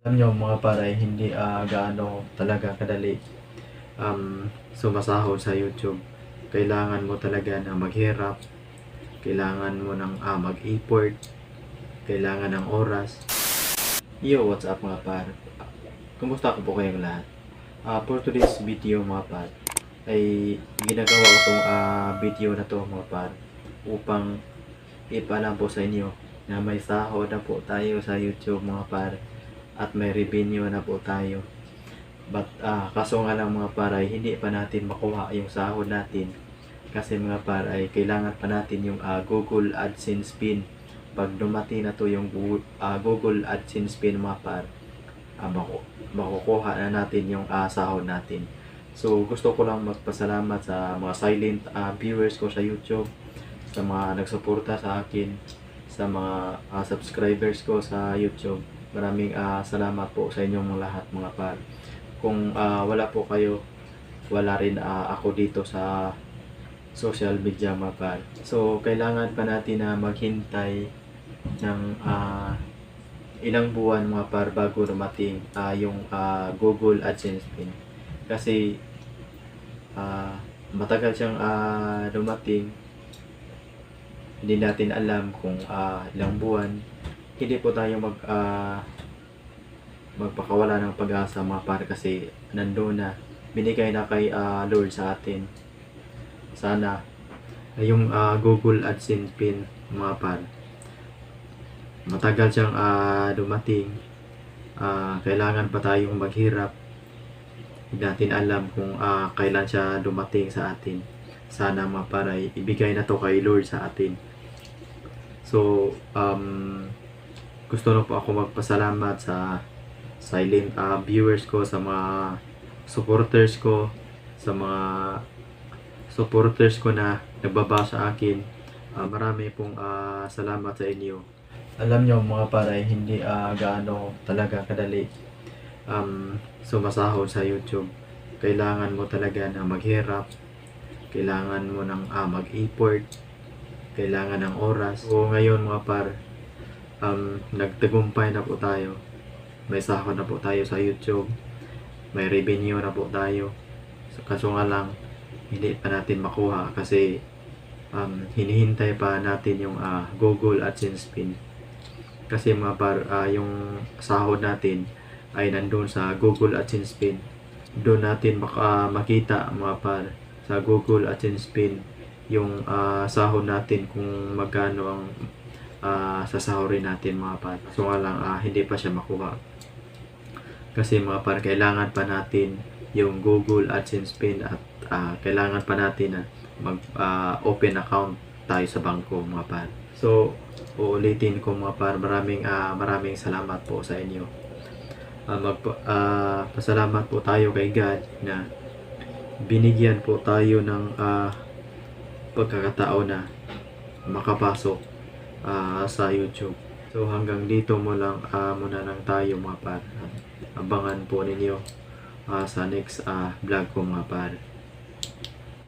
Alam nyo mga paray, hindi gaano talaga kadali sumasahod sa YouTube. Kailangan mo talaga na maghirap, kailangan mo ng mag-effort, kailangan ng oras. Yo, what's up mga par? Kumusta ko po kayong lahat? For today's video mga par, ay ginagawa ko itong video na to mga par upang ipaalam po sa inyo na may sahod na po tayo sa YouTube mga par at may revenue na po tayo. But kaso nga lang mga par ay hindi pa natin makuha yung sahod natin kasi mga par ay kailangan pa natin yung Google AdSense pin. Pag dumating na to yung Google AdSense pin mga par, makukuha na natin yung sahod natin. So gusto ko lang magpasalamat sa mga silent viewers ko sa YouTube, sa mga nagsuporta sa akin, sa mga subscribers ko sa YouTube. Maraming salamat po sa inyong lahat mga par. Kung wala po kayo, wala rin ako dito sa social media mga par. So kailangan pa natin na maghintay ng ilang buwan mga par bago dumating yung Google AdSense pin. Kasi matagal siyang dumating. Hindi natin alam kung ilang buwan. Hindi po tayo magpakawala ng pag-asa mga par kasi nandoon na, binigay na kay Lord sa atin. Sana yung Google AdSense pin mga par, matagal siyang dumating. Kailangan pa tayong maghirap. Hindi natin alam kung kailan siya dumating sa atin. Sana mga par ay ibigay na to kay Lord sa atin. So gusto na po ako magpasalamat sa silent viewers ko, sa mga supporters ko, sa mga supporters ko na nagbabasa sa akin. Marami pong salamat sa inyo. Alam nyo mga paray, hindi gaano talaga kadali sumasahod sa YouTube. Kailangan mo talaga na maghirap, kailangan mo ng mag-effort, kailangan ng oras. So ngayon mga par, nagtagumpay na po tayo. May sahod na po tayo sa YouTube, may revenue na po tayo. So, kaso nga lang hindi pa natin makuha kasi hinihintay pa natin yung Google AdSense pin. Kasi mga par, yung sahod natin ay nandun sa Google AdSense pin. Doon natin makita mga par sa Google AdSense pin yung sahod natin, kung magkano ang sasahurin natin mga par. So nga lang hindi pa siya makuha. Kasi mga par, kailangan pa natin yung Google AdSense pin at kailangan pa natin na mag-open account tayo sa bangko mga par. So uulitin ko mga par, maraming salamat po sa inyo. Pasalamat po tayo kay God na binigyan po tayo ng pagkakataon na makapasok sa YouTube. So hanggang dito muna lang tayo mga par. Abangan po ninyo sa next vlog ko mga par.